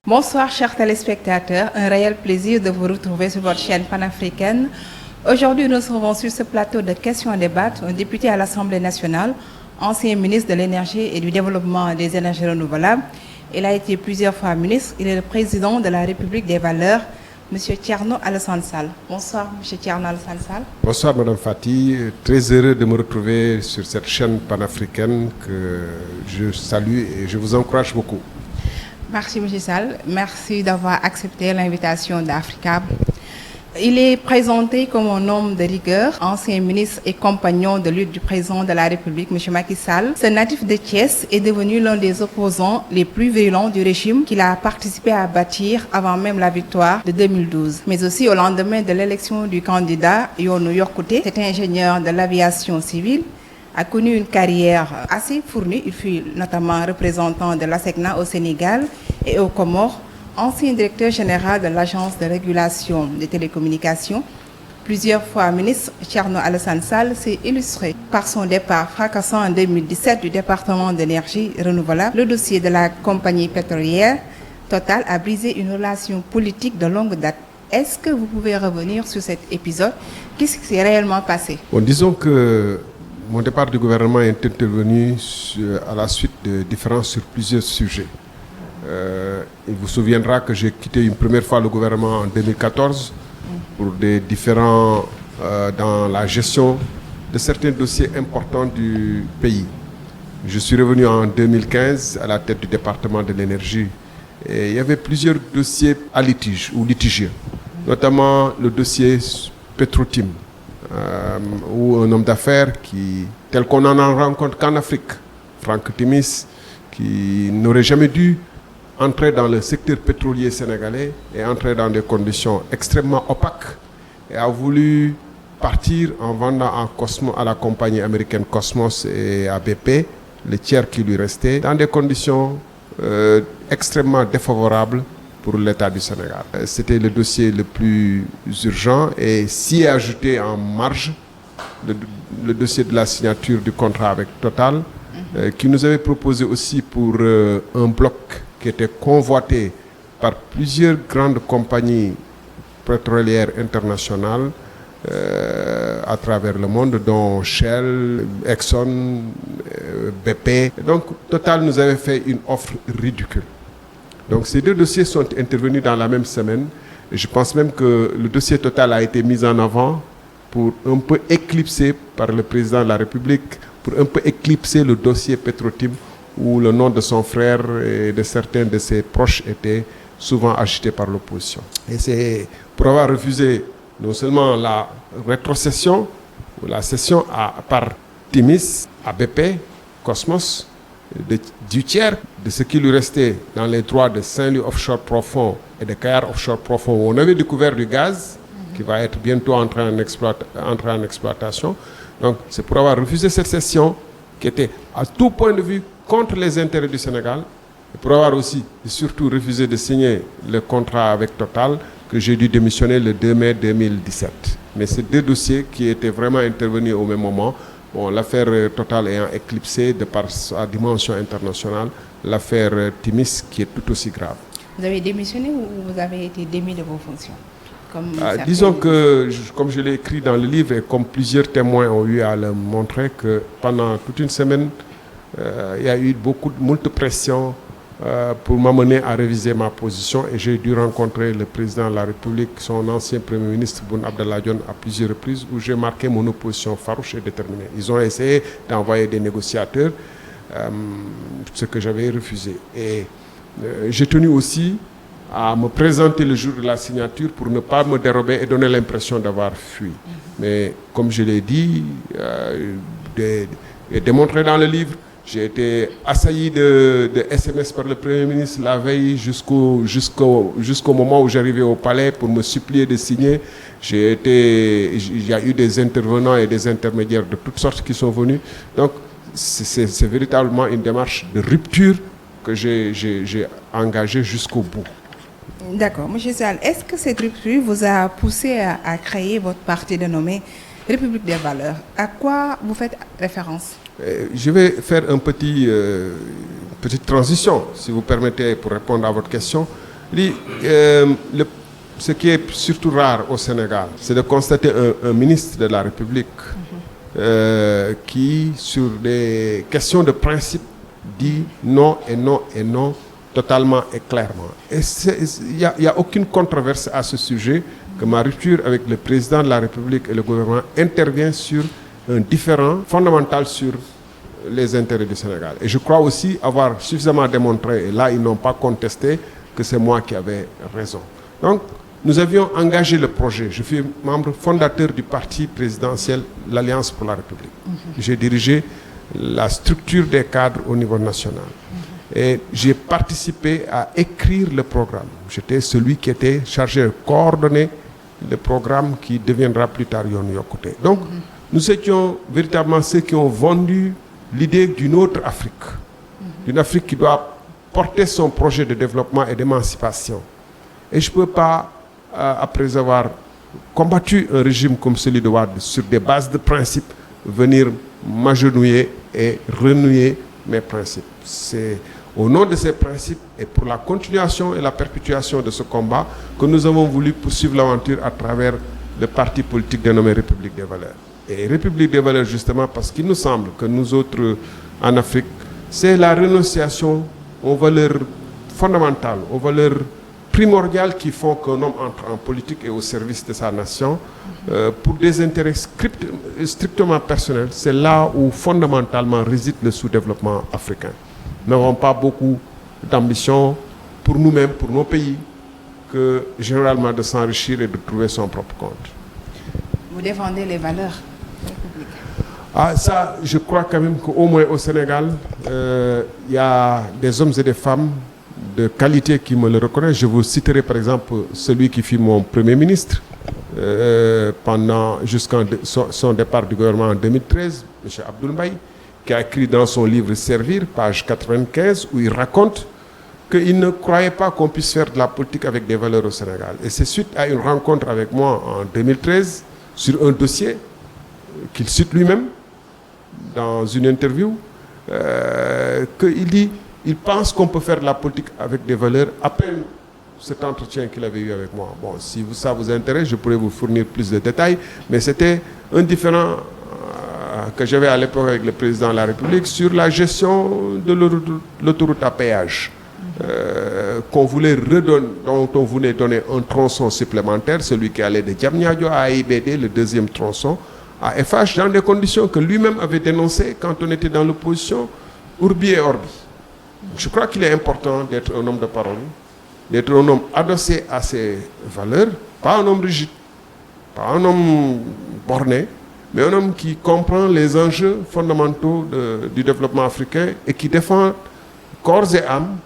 Bonsoir chers téléspectateurs, un réel plaisir de vous retrouver sur votre chaîne panafricaine. Aujourd'hui, nous recevons sur ce plateau de questions et débats un député à l'Assemblée nationale, ancien ministre de l'Énergie et du Développement des énergies renouvelables. Il a été plusieurs fois ministre. Il est le président de la République des valeurs, M. Thierno Alassane Sall. Bonsoir M. Thierno Alassane Sall. Bonsoir Madame Fati, très heureux de me retrouver sur cette chaîne panafricaine que je salue et je vous encourage beaucoup. Merci M. Sall, merci d'avoir accepté l'invitation d'Africa. Il est présenté comme un homme de rigueur, ancien ministre et compagnon de lutte du président de la République, M. Macky Sall. Ce natif de Thiès est devenu l'un des opposants les plus virulents du régime qu'il a participé à bâtir avant même la victoire de 2012. Mais aussi au lendemain de l'élection du candidat Yonou Yorkouté, cet ingénieur de l'aviation civile a connu une carrière assez fournie. Il fut notamment représentant de l'ASECNA au Sénégal et aux Comores, ancien directeur général de l'Agence de régulation des télécommunications. Plusieurs fois ministre, Thierno Alassane Sall s'est illustré par son départ fracassant en 2017 du département d'énergie renouvelable. Le dossier de la compagnie pétrolière Total a brisé une relation politique de longue date. Est-ce que vous pouvez revenir sur cet épisode? Qu'est-ce qui s'est réellement passé? Disons que mon départ du gouvernement est intervenu à la suite de différences sur plusieurs sujets. Il vous souviendra que j'ai quitté une première fois le gouvernement en 2014 pour des différends dans la gestion de certains dossiers importants du pays. Je suis revenu en 2015 à la tête du département de l'énergie et il y avait plusieurs dossiers à litige ou litigieux, notamment le dossier Petrotim, où un homme d'affaires tel qu'on en rencontre qu'en Afrique, Franck Timis, qui n'aurait jamais dû entrer dans le secteur pétrolier sénégalais et entrer dans des conditions extrêmement opaques et a voulu partir en vendant à la compagnie américaine Cosmos et à BP, le tiers qui lui restait, dans des conditions extrêmement défavorables pour l'État du Sénégal. C'était le dossier le plus urgent et s'y est ajouté en marge le dossier de la signature du contrat avec Total, qui nous avait proposé aussi pour un bloc qui était convoité par plusieurs grandes compagnies pétrolières internationales à travers le monde, dont Shell, Exxon, BP. Et donc Total nous avait fait une offre ridicule. Donc ces deux dossiers sont intervenus dans la même semaine. Et je pense même que le dossier Total a été mis en avant pour un peu éclipser par le président de la République, pour un peu éclipser le dossier Petrotim, où le nom de son frère et de certains de ses proches était souvent agité par l'opposition. Et c'est pour avoir refusé non seulement la rétrocession ou la cession par Timis à BP, Cosmos, du tiers de ce qui lui restait dans les droits de Saint-Louis offshore profond et de Kayar offshore profond, où on avait découvert du gaz qui va être bientôt entré en exploitation. Donc c'est pour avoir refusé cette cession qui était à tout point de vue contre les intérêts du Sénégal, et pour avoir aussi et surtout refusé de signer le contrat avec Total, que j'ai dû démissionner le 2 mai 2017. Mais ces deux dossiers qui étaient vraiment intervenus au même moment, l'affaire Total ayant éclipsé de par sa dimension internationale l'affaire Timis qui est tout aussi grave. Vous avez démissionné ou vous avez été démis de vos fonctions? Disons que, comme je l'ai écrit dans le livre et comme plusieurs témoins ont eu à le montrer, que pendant toute une semaine, il y a eu moult pression pour m'amener à réviser ma position et j'ai dû rencontrer le président de la République, son ancien Premier ministre Boun Abdallah Dionne à plusieurs reprises où j'ai marqué mon opposition farouche et déterminée. Ils ont essayé d'envoyer des négociateurs, ce que j'avais refusé. Et j'ai tenu aussi à me présenter le jour de la signature pour ne pas me dérober et donner l'impression d'avoir fui. Mais comme je l'ai dit et démontré dans le livre, j'ai été assailli de SMS par le Premier ministre la veille jusqu'au moment où j'arrivais au palais pour me supplier de signer. Il y a eu des intervenants et des intermédiaires de toutes sortes qui sont venus. Donc c'est véritablement une démarche de rupture que j'ai engagée jusqu'au bout. D'accord. M. Sall, est-ce que cette rupture vous a poussé à créer votre parti dénommé République des valeurs? À quoi vous faites référence? Je vais faire une petite transition, si vous permettez, pour répondre à votre question. Ce qui est surtout rare au Sénégal, c'est de constater un ministre de la République qui, sur des questions de principe, dit non et non et non, totalement et clairement. Et il n'y a aucune controverse à ce sujet, que ma rupture avec le président de la République et le gouvernement intervient sur un différend fondamental sur les intérêts du Sénégal. Et je crois aussi avoir suffisamment démontré, et là ils n'ont pas contesté, que c'est moi qui avais raison. Donc, nous avions engagé le projet. Je suis membre fondateur du parti présidentiel, l'Alliance pour la République. J'ai dirigé la structure des cadres au niveau national. Et j'ai participé à écrire le programme. J'étais celui qui était chargé de coordonner le programme qui deviendra plus tard Yoonu Yokkute. Donc, nous étions véritablement ceux qui ont vendu l'idée d'une autre Afrique. D'une Afrique qui doit porter son projet de développement et d'émancipation. Et je ne peux pas, après avoir combattu un régime comme celui de Wade sur des bases de principes, venir m'agenouiller et renouer mes principes. C'est au nom de ces principes et pour la continuation et la perpétuation de ce combat que nous avons voulu poursuivre l'aventure à travers le parti politique dénommé République des Valeurs. Et République des Valeurs, justement, parce qu'il nous semble que nous autres, en Afrique, c'est la renonciation aux valeurs fondamentales, aux valeurs primordiales qui font qu'un homme entre en politique et au service de sa nation pour des intérêts strictement personnels. C'est là où fondamentalement réside le sous-développement africain. Nous n'avons pas beaucoup d'ambition pour nous-mêmes, pour nos pays, que généralement de s'enrichir et de trouver son propre compte. Vous défendez les valeurs républicaines. Ah, ça, je crois quand même qu'au moins au Sénégal, il y a des hommes et des femmes de qualité qui me le reconnaissent. Je vous citerai par exemple celui qui fut mon Premier ministre jusqu'à son départ du gouvernement en 2013, M. Abdoul Mbaye, qui a écrit dans son livre Servir, page 95, où il raconte qu'il ne croyait pas qu'on puisse faire de la politique avec des valeurs au Sénégal. Et c'est suite à une rencontre avec moi en 2013 sur un dossier qu'il cite lui-même dans une interview, qu'il dit il pense qu'on peut faire de la politique avec des valeurs après cet entretien qu'il avait eu avec moi. Bon, si ça vous intéresse, je pourrais vous fournir plus de détails, mais c'était un différend que j'avais à l'époque avec le président de la République sur la gestion de l'autoroute à péage. Qu'on voulait redonner, dont on voulait donner un tronçon supplémentaire, celui qui allait de Diamniadio à AIBD, le deuxième tronçon, à FH, dans des conditions que lui-même avait dénoncées quand on était dans l'opposition, Urbi et Orbi. Je crois qu'il est important d'être un homme de parole, d'être un homme adossé à ses valeurs, pas un homme rigide, pas un homme borné, mais un homme qui comprend les enjeux fondamentaux du développement africain et qui défend corps et âme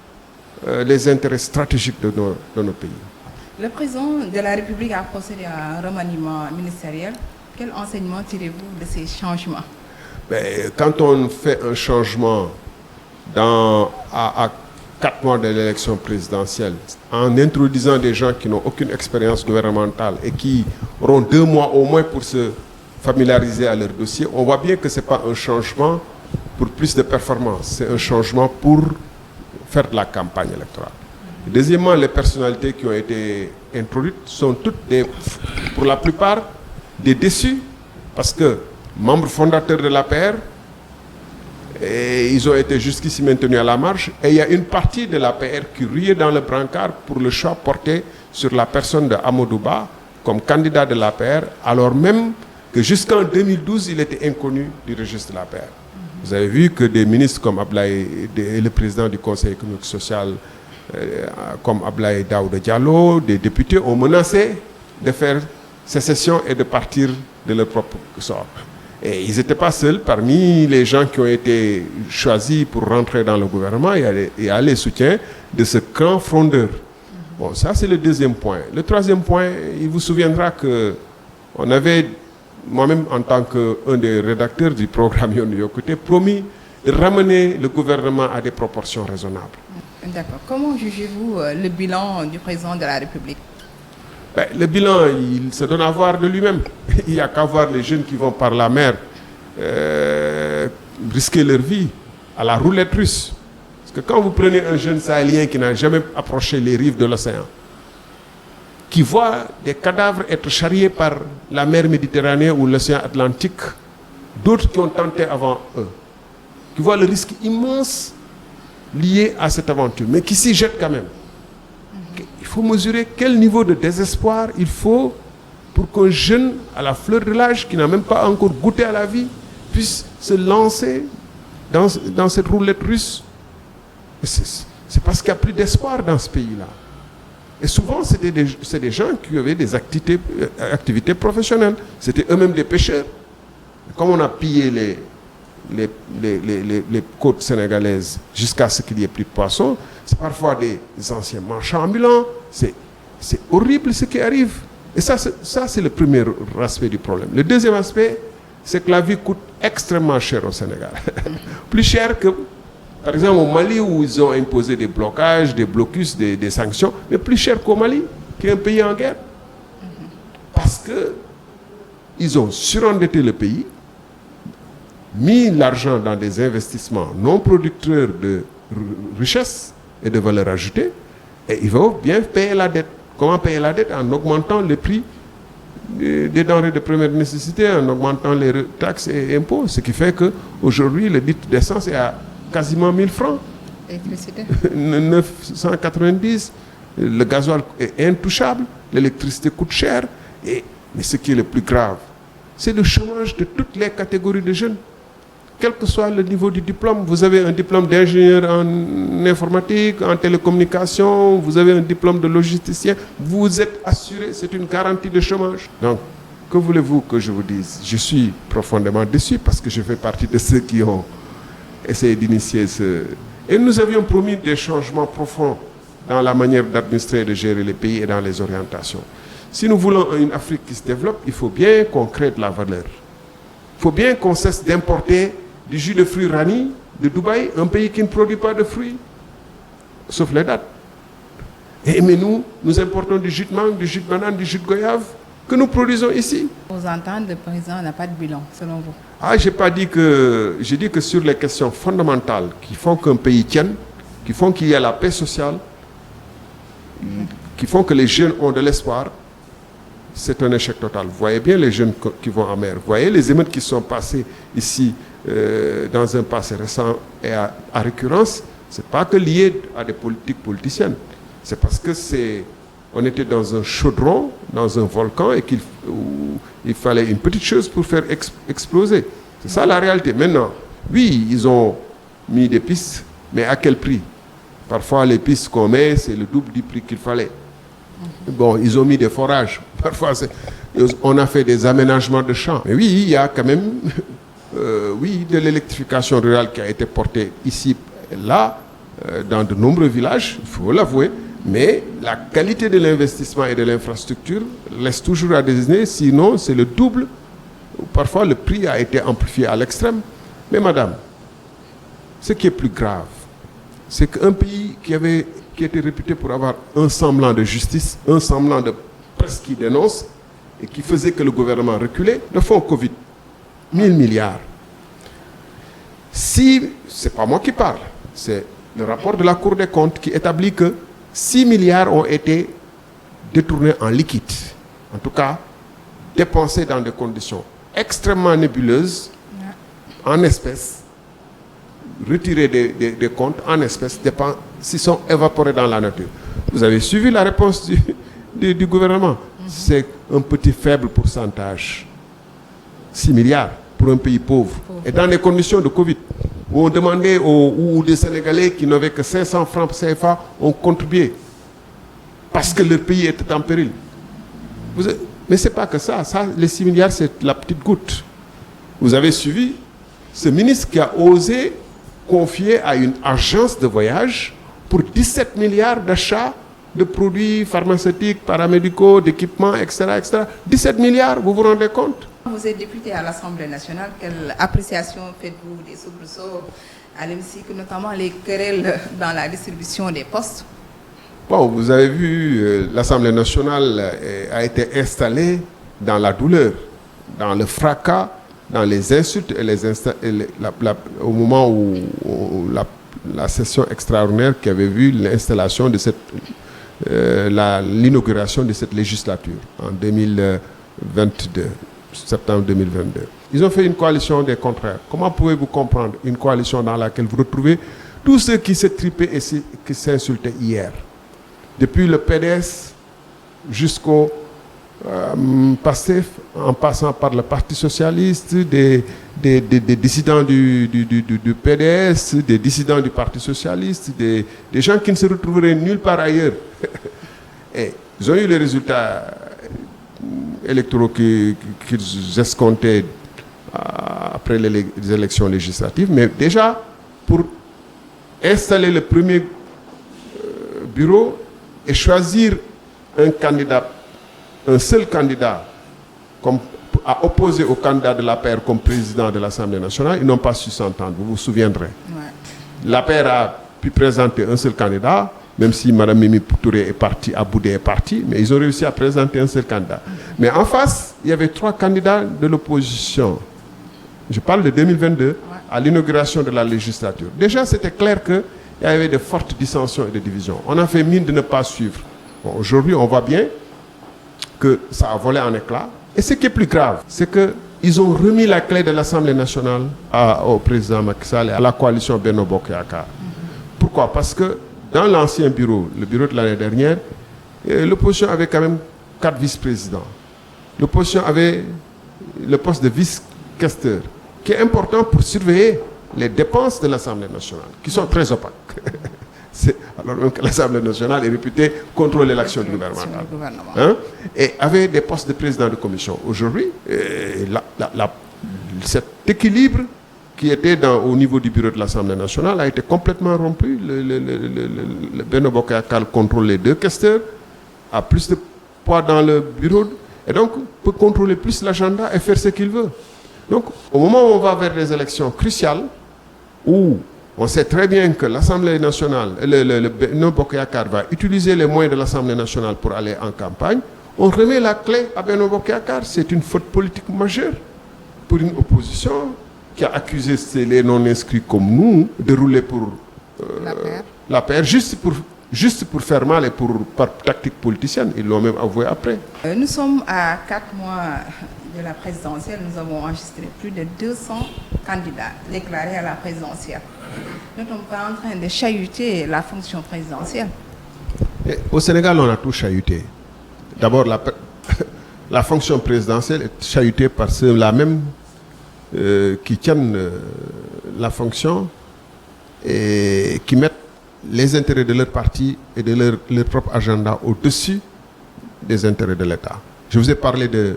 les intérêts stratégiques de nos pays. Le président de la République a procédé à un remaniement ministériel. Quel enseignement tirez-vous de ces changements? Quand on fait un changement à 4 mois de l'élection présidentielle, en introduisant des gens qui n'ont aucune expérience gouvernementale et qui auront 2 mois au moins pour se familiariser à leur dossier, on voit bien que ce n'est pas un changement pour plus de performance, c'est un changement pour faire de la campagne électorale. Deuxièmement, les personnalités qui ont été introduites sont toutes, pour la plupart, des déçus, parce que membres fondateurs de l'APR, ils ont été jusqu'ici maintenus à la marge, et il y a une partie de l'APR qui riait dans le brancard pour le choix porté sur la personne de Amadou Ba comme candidat de l'APR, alors même que jusqu'en 2012, il était inconnu du registre de l'APR. Vous avez vu que des ministres comme Ablaye et le président du Conseil économique et social comme Ablaye Daouda Diallo, des députés ont menacé de faire sécession et de partir de leur propre sort. Et ils n'étaient pas seuls. Parmi les gens qui ont été choisis pour rentrer dans le gouvernement, il y a les soutiens de ce camp frondeur. Bon, ça c'est le deuxième point. Le troisième point, il vous souviendra qu'on avait, moi-même en tant qu'un des rédacteurs du programme Yoonu Yokkute, promis de ramener le gouvernement à des proportions raisonnables. D'accord. Comment jugez-vous le bilan du président de la République? Le bilan, il se donne à voir de lui-même. Il n'y a qu'à voir les jeunes qui vont par la mer risquer leur vie à la roulette russe. Parce que quand vous prenez un jeune Sahélien qui n'a jamais approché les rives de l'océan, qui voit des cadavres être charriés par la mer Méditerranée ou l'océan Atlantique, d'autres qui ont tenté avant eux, qui voient le risque immense lié à cette aventure, mais qui s'y jettent quand même. Il faut mesurer quel niveau de désespoir il faut pour qu'un jeune à la fleur de l'âge, qui n'a même pas encore goûté à la vie, puisse se lancer dans cette roulette russe. C'est parce qu'il n'y a plus d'espoir dans ce pays-là. Et souvent, c'est des gens qui avaient des activités professionnelles. C'était eux-mêmes des pêcheurs. Comme on a pillé les côtes sénégalaises jusqu'à ce qu'il n'y ait plus de poissons, c'est parfois des anciens marchands ambulants. C'est horrible ce qui arrive. Et ça, c'est le premier aspect du problème. Le deuxième aspect, c'est que la vie coûte extrêmement cher au Sénégal. Plus cher que, par exemple, au Mali, où ils ont imposé des blocages, des blocus, des sanctions, mais plus cher qu'au Mali, qui est un pays en guerre. Parce qu'ils ont surendetté le pays, mis l'argent dans des investissements non producteurs de richesse et de valeur ajoutée, et ils vont bien payer la dette. Comment payer la dette? En augmentant les prix des denrées de première nécessité, en augmentant les taxes et impôts, ce qui fait qu'aujourd'hui, le litre d'essence est à quasiment 1000 francs. L'électricité 990, le gasoil est intouchable, l'électricité coûte cher, mais ce qui est le plus grave, c'est le chômage de toutes les catégories de jeunes. Quel que soit le niveau du diplôme, vous avez un diplôme d'ingénieur en informatique, en télécommunication, vous avez un diplôme de logisticien, vous êtes assuré, c'est une garantie de chômage. Donc, que voulez-vous que je vous dise? Je suis profondément déçu parce que je fais partie de ceux qui ont essayé d'initier ce... Et nous avions promis des changements profonds dans la manière d'administrer et de gérer les pays et dans les orientations. Si nous voulons une Afrique qui se développe, il faut bien qu'on crée de la valeur. Il faut bien qu'on cesse d'importer du jus de fruits Rani de Dubaï, un pays qui ne produit pas de fruits, sauf les dattes. Mais nous importons du jus de mangue, du jus de banane, du jus de goyave que nous produisons ici. Vous entendez, le président n'a pas de bilan, selon vous? J'ai dit que sur les questions fondamentales qui font qu'un pays tienne, qui font qu'il y ait la paix sociale, qui font que les jeunes ont de l'espoir, c'est un échec total. Vous voyez bien les jeunes qui vont en mer. Vous voyez les émeutes qui sont passées ici dans un passé récent et à récurrence. Ce n'est pas que lié à des politiques politiciennes. C'est parce que on était dans un chaudron, dans un volcan, et il fallait une petite chose pour faire exploser. C'est ça la réalité. Maintenant, oui, ils ont mis des pistes, mais à quel prix? Parfois, les pistes qu'on met, c'est le double du prix qu'il fallait. Bon, ils ont mis des forages. Parfois, on a fait des aménagements de champs. Mais oui, il y a quand même de l'électrification rurale qui a été portée ici et là, dans de nombreux villages, il faut l'avouer. Mais la qualité de l'investissement et de l'infrastructure laisse toujours à désigner, sinon c'est le double. Parfois, le prix a été amplifié à l'extrême. Mais madame, ce qui est plus grave, c'est qu'un pays qui était réputé pour avoir un semblant de justice, un semblant de presse qui dénonce et qui faisait que le gouvernement reculait, le fonds Covid, 1000 milliards. Si, c'est pas moi qui parle, c'est le rapport de la Cour des comptes qui établit que 6 milliards ont été détournés en liquide, en tout cas dépensés dans des conditions extrêmement nébuleuses, en espèces, retirés des comptes en espèces, s'ils sont évaporés dans la nature. Vous avez suivi la réponse du gouvernement. C'est un petit faible pourcentage. 6 milliards pour un pays pauvre. Et dans les conditions de Covid, où on demandait aux des Sénégalais qui n'avaient que 500 francs CFA ont contribué parce que leur pays était en péril. Mais ce n'est pas que ça. Les 6 milliards, c'est la petite goutte. Vous avez suivi ce ministre qui a osé confier à une agence de voyage pour 17 milliards d'achats de produits pharmaceutiques, paramédicaux, d'équipements, etc., etc. 17 milliards, vous vous rendez compte? Vous êtes député à l'Assemblée nationale. Quelle appréciation faites-vous des soubresauts à l'hémicycle, notamment les querelles dans la distribution des postes? Bon, vous avez vu, l'Assemblée nationale a été installée dans la douleur, dans le fracas, dans les insultes et au moment où la session extraordinaire qui avait vu l'installation de l'inauguration de cette législature en 2022, septembre 2022. Ils ont fait une coalition des contraires. Comment pouvez-vous comprendre une coalition dans laquelle vous retrouvez tous ceux qui se tripaient et qui s'insultaient hier, depuis le PDS jusqu'au PASTEF, en passant par le Parti Socialiste, des dissidents du PDS, des dissidents du Parti Socialiste, des gens qui ne se retrouveraient nulle part ailleurs. Et ils ont eu les résultats électoraux qu'ils escomptaient après les élections législatives, mais déjà, pour installer le premier bureau et choisir un candidat, un seul candidat à opposer au candidat de l'APR comme président de l'Assemblée nationale, ils n'ont pas su s'entendre, vous vous souviendrez. Ouais. L'APR a pu présenter un seul candidat, même si Mme Mimi Touré est partie, Aboudé est parti, mais ils ont réussi à présenter un seul candidat. Mais en face, il y avait 3 candidats de l'opposition. Je parle de 2022, à l'inauguration de la législature. Déjà, c'était clair qu'il y avait de fortes dissensions et de divisions. On a fait mine de ne pas suivre. Bon, aujourd'hui, on voit bien que ça a volé en éclats. Et ce qui est plus grave, c'est qu'ils ont remis la clé de l'Assemblée nationale au président Macky Sall et à la coalition Benno Bokk Yakaar. Pourquoi? Parce que dans l'ancien bureau, le bureau de l'année dernière, l'opposition avait quand même 4 vice-présidents. L'opposition avait le poste de vice-questeur, qui est important pour surveiller les dépenses de l'Assemblée nationale, qui sont très opaques. Alors même que l'Assemblée nationale est réputée contrôler l'action du gouvernement. Hein? Et avait des postes de président de commission. Aujourd'hui, cet équilibre qui était au niveau du bureau de l'Assemblée nationale a été complètement rompu. Le Benno Bokk Yakaar contrôle les 2 questeurs, a plus de poids dans le bureau, et donc peut contrôler plus l'agenda et faire ce qu'il veut. Donc, au moment où on va vers des élections cruciales, où on sait très bien que l'Assemblée nationale, le Benno Bokk Yakaar va utiliser les moyens de l'Assemblée nationale pour aller en campagne, on remet la clé à Benno Bokk Yakaar. C'est une faute politique majeure pour une opposition qui a accusé les non-inscrits comme nous de rouler pour l'APR juste pour faire mal et par tactique politicienne. Ils l'ont même avoué après. Nous sommes à 4 mois de la présidentielle. Nous avons enregistré plus de 200 candidats déclarés à la présidentielle. Nous ne sommes pas en train de chahuter la fonction présidentielle. Et au Sénégal, on a tout chahuté. D'abord, la fonction présidentielle est chahutée par ceux-là même qui tiennent la fonction et qui mettent les intérêts de leur parti et de leur propre agenda au-dessus des intérêts de l'État. Je vous ai parlé de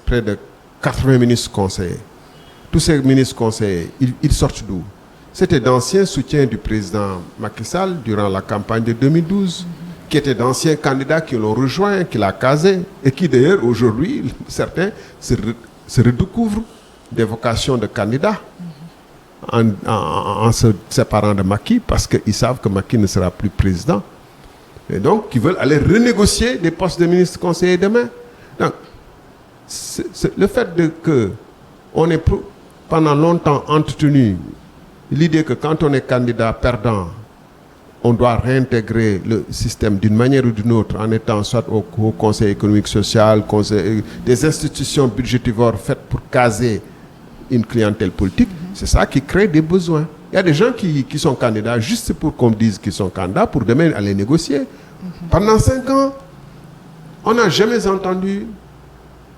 près de 80 ministres conseillers. Tous ces ministres conseillers, ils sortent d'où? C'était d'anciens soutiens du président Macky Sall durant la campagne de 2012, qui étaient d'anciens candidats qui l'ont rejoint, qui l'ont casé, et qui d'ailleurs aujourd'hui, certains se redécouvrent des vocations de candidats en se séparant de Macky, parce qu'ils savent que Macky ne sera plus président. Et donc, ils veulent aller renégocier des postes de ministres conseillers demain. Donc, le fait qu'on ait pendant longtemps entretenu l'idée que quand on est candidat perdant, on doit réintégrer le système d'une manière ou d'une autre en étant soit au Conseil économique social, des institutions budgétivores faites pour caser une clientèle politique, c'est ça qui crée des besoins. Il y a des gens qui sont candidats juste pour qu'on dise qu'ils sont candidats pour demain aller négocier. Pendant 5 ans, on n'a jamais entendu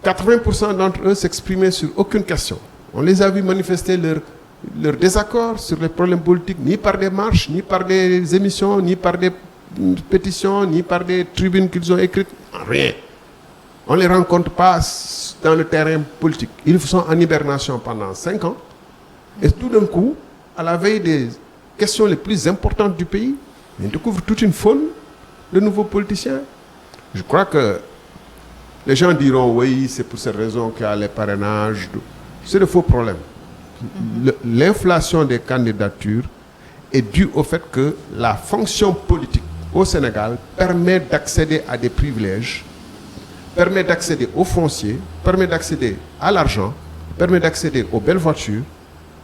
80% d'entre eux s'exprimer sur aucune question. On les a vus manifester leur désaccord sur les problèmes politiques, ni par des marches, ni par des émissions, ni par des pétitions, ni par des tribunes qu'ils ont écrites. Rien. On ne les rencontre pas dans le terrain politique. Ils sont en hibernation pendant 5 ans. Et tout d'un coup, à la veille des questions les plus importantes du pays, ils découvrent toute une faune de nouveaux politiciens. Je crois que les gens diront, oui, c'est pour cette raison qu'il y a les parrainages. C'est de faux problèmes. L'inflation des candidatures est due au fait que la fonction politique au Sénégal permet d'accéder à des privilèges, permet d'accéder aux fonciers, permet d'accéder à l'argent, permet d'accéder aux belles voitures,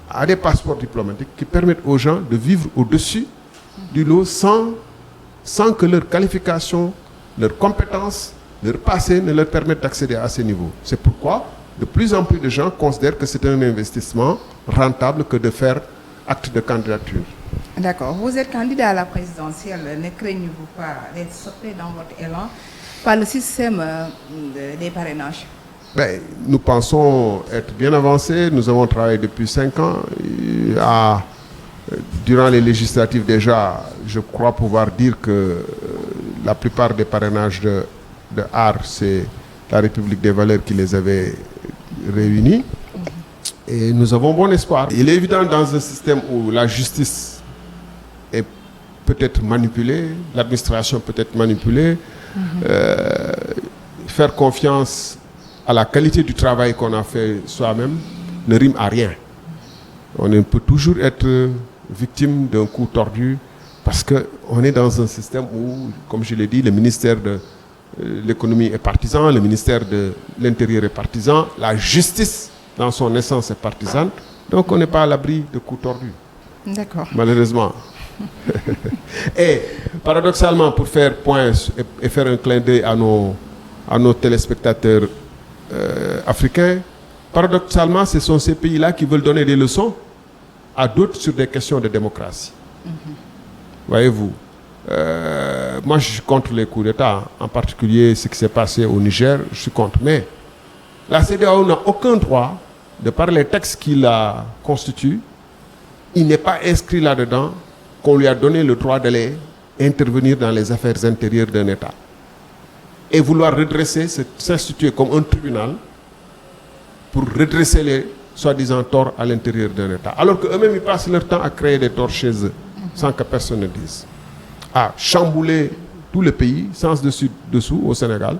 à des passeports diplomatiques qui permettent aux gens de vivre au-dessus du lot sans que leur qualification, leurs compétences, leur passé ne leur permettent d'accéder à ces niveaux. C'est pourquoi de plus en plus de gens considèrent que c'est un investissement rentable que de faire acte de candidature. D'accord. Vous êtes candidat à la présidentielle. Ne craignez-vous pas d'être stoppé dans votre élan par le système des parrainages? Nous pensons être bien avancés. Nous avons travaillé depuis 5 ans. Durant les législatives déjà, je crois pouvoir dire que la plupart des parrainages de AR, c'est la République des valeurs qui les avait réunis. Et nous avons bon espoir. Il est évident dans un système où la justice est peut-être manipulée, l'administration peut être manipulée, faire confiance à la qualité du travail qu'on a fait soi-même ne rime à rien. On peut toujours être victime d'un coup tordu parce qu'on est dans un système où, comme je l'ai dit, le ministère de l'économie est partisan, le ministère de l'Intérieur est partisan, la justice dans son essence est partisane, donc on n'est pas à l'abri de coups tordus. D'accord. Malheureusement. Et paradoxalement, pour faire point et faire un clin d'œil à nos téléspectateurs africains, paradoxalement, ce sont ces pays-là qui veulent donner des leçons à d'autres sur des questions de démocratie. Voyez-vous, moi je suis contre les coups d'État, en particulier ce qui s'est passé au Niger, je suis contre. Mais la CEDEAO n'a aucun droit, de par les textes qui la constituent, il n'est pas inscrit là-dedans qu'on lui a donné le droit d'aller intervenir dans les affaires intérieures d'un État. Et vouloir redresser, s'instituer comme un tribunal pour redresser les soi-disant torts à l'intérieur d'un État. Alors qu'eux-mêmes, ils passent leur temps à créer des torts chez eux, sans que personne ne dise. À chambouler tout le pays, sans dessus-dessous, au Sénégal,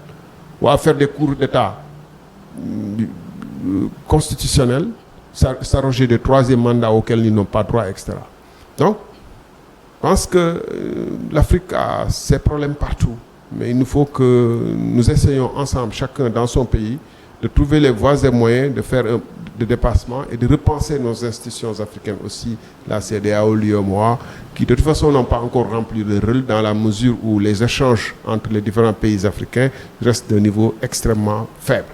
ou à faire des coups d'État constitutionnels, s'arroger des troisièmes mandats auxquels ils n'ont pas droit, etc. Donc, je pense que l'Afrique a ses problèmes partout. Mais il nous faut que nous essayions ensemble, chacun dans son pays, de trouver les voies et moyens de faire de dépassement et de repenser nos institutions africaines aussi, la CEDEAO, l'UEMOA, qui de toute façon n'ont pas encore rempli le rôle dans la mesure où les échanges entre les différents pays africains restent d'un niveau extrêmement faible.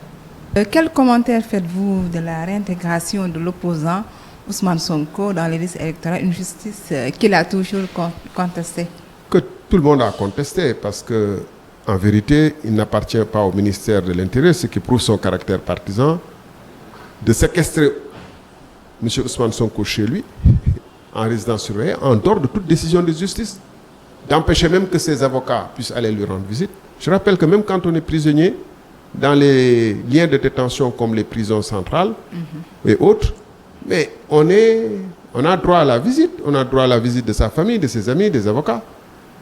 Quel commentaire faites-vous de la réintégration de l'opposant Ousmane Sonko dans les listes électorales, une justice qu'il a toujours contestée? Que tout le monde a contesté parce que, en vérité, il n'appartient pas au ministère de l'Intérieur, ce qui prouve son caractère partisan, de séquestrer M. Ousmane Sonko chez lui, en résidence surveillée, en dehors de toute décision de justice, d'empêcher même que ses avocats puissent aller lui rendre visite. Je rappelle que même quand on est prisonnier, dans les liens de détention comme les prisons centrales et autres, mais on a droit à la visite, on a droit à la visite de sa famille, de ses amis, des avocats.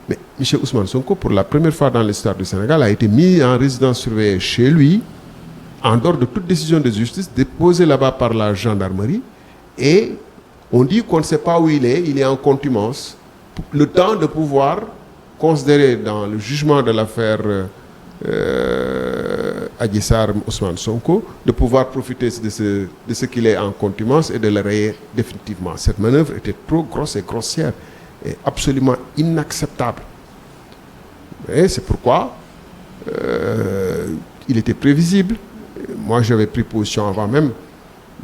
Mais M. Ousmane Sonko, pour la première fois dans l'histoire du Sénégal, a été mis en résidence surveillée chez lui, en dehors de toute décision de justice, déposé là-bas par la gendarmerie. Et on dit qu'on ne sait pas où il est en contumace. Le temps de pouvoir considérer dans le jugement de l'affaire Adji Sarr Ousmane Sonko, de pouvoir profiter de ce qu'il est en contumace et de le rayer définitivement. Cette manœuvre était trop grosse et grossière et absolument inacceptable. Et c'est pourquoi il était prévisible. Moi, j'avais pris position avant même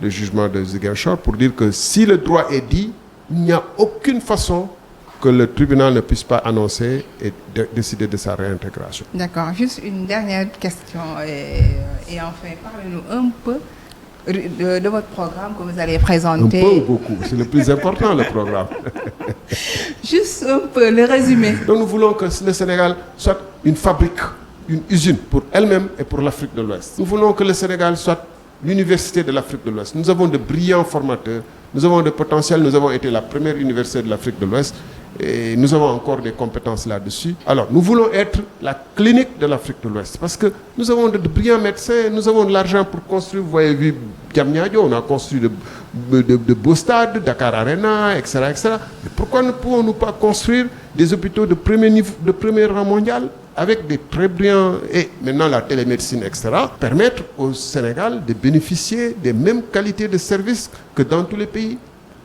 le jugement de Ziguinchor pour dire que si le droit est dit, il n'y a aucune façon que le tribunal ne puisse pas annoncer et décider de sa réintégration. D'accord. Juste une dernière question. Et enfin, parlez-nous un peu de votre programme que vous allez présenter. Un peu ou beaucoup? C'est le plus important, le programme. Juste un peu, le résumé. Donc nous voulons que le Sénégal soit une fabrique, une usine pour elle-même et pour l'Afrique de l'Ouest. Nous voulons que le Sénégal soit l'université de l'Afrique de l'Ouest. Nous avons de brillants formateurs, nous avons de potentiel, nous avons été la première université de l'Afrique de l'Ouest et nous avons encore des compétences là-dessus. Alors, nous voulons être la clinique de l'Afrique de l'Ouest parce que nous avons de brillants médecins, nous avons de l'argent pour construire, vous voyez, vu Diamniadio, on a construit de beaux stades, Dakar Arena, etc., etc. Mais pourquoi ne pouvons-nous pas construire des hôpitaux de premier niveau, de premier rang mondial avec des très brillants, et maintenant la télémédecine, etc., permettre au Sénégal de bénéficier des mêmes qualités de services que dans tous les pays.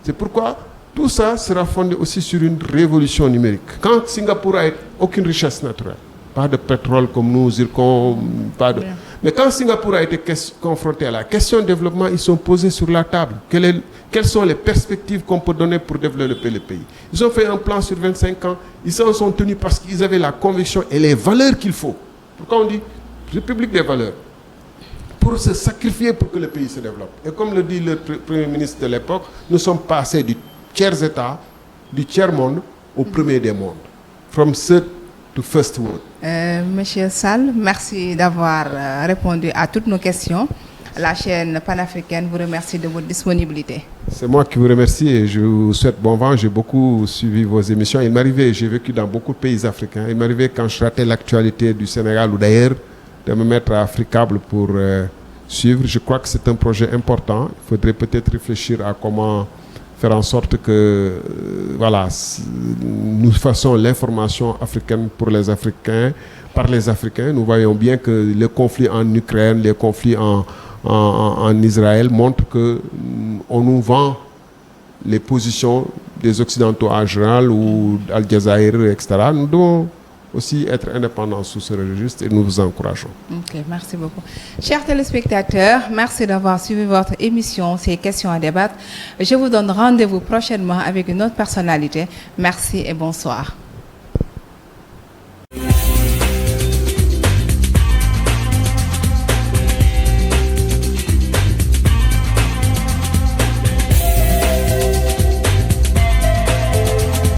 C'est pourquoi tout ça sera fondé aussi sur une révolution numérique. Quand Singapour a aucune richesse naturelle, pas de pétrole comme nous, zircon, pas de... Mais quand Singapour a été confronté à la question de développement, ils sont posés sur la table. Quelles sont les perspectives qu'on peut donner pour développer le pays? Ils ont fait un plan sur 25 ans. Ils s'en sont tenus parce qu'ils avaient la conviction et les valeurs qu'il faut. Pourquoi on dit République des valeurs? Pour se sacrifier pour que le pays se développe. Et comme le dit le Premier ministre de l'époque, nous sommes passés du tiers-État, du tiers-monde, au premier des mondes. From third to first world. Monsieur Sall, merci d'avoir répondu à toutes nos questions. La chaîne panafricaine vous remercie de votre disponibilité. C'est moi qui vous remercie et je vous souhaite bon vent. J'ai beaucoup suivi vos émissions. Il m'arrivait, j'ai vécu dans beaucoup de pays africains, il m'arrivait quand je ratais l'actualité du Sénégal ou d'ailleurs, de me mettre à Africable pour suivre. Je crois que c'est un projet important. Il faudrait peut-être réfléchir à comment faire en sorte que nous fassions l'information africaine pour les Africains, par les Africains. Nous voyons bien que les conflits en Ukraine, les conflits en Israël montrent qu'on nous vend les positions des Occidentaux en général ou Al Jazeera, etc. Nous devons aussi être indépendants sous ce registre et nous vous encourageons. Ok, merci beaucoup. Chers téléspectateurs, merci d'avoir suivi votre émission, ces questions à débattre. Je vous donne rendez-vous prochainement avec une autre personnalité. Merci et bonsoir.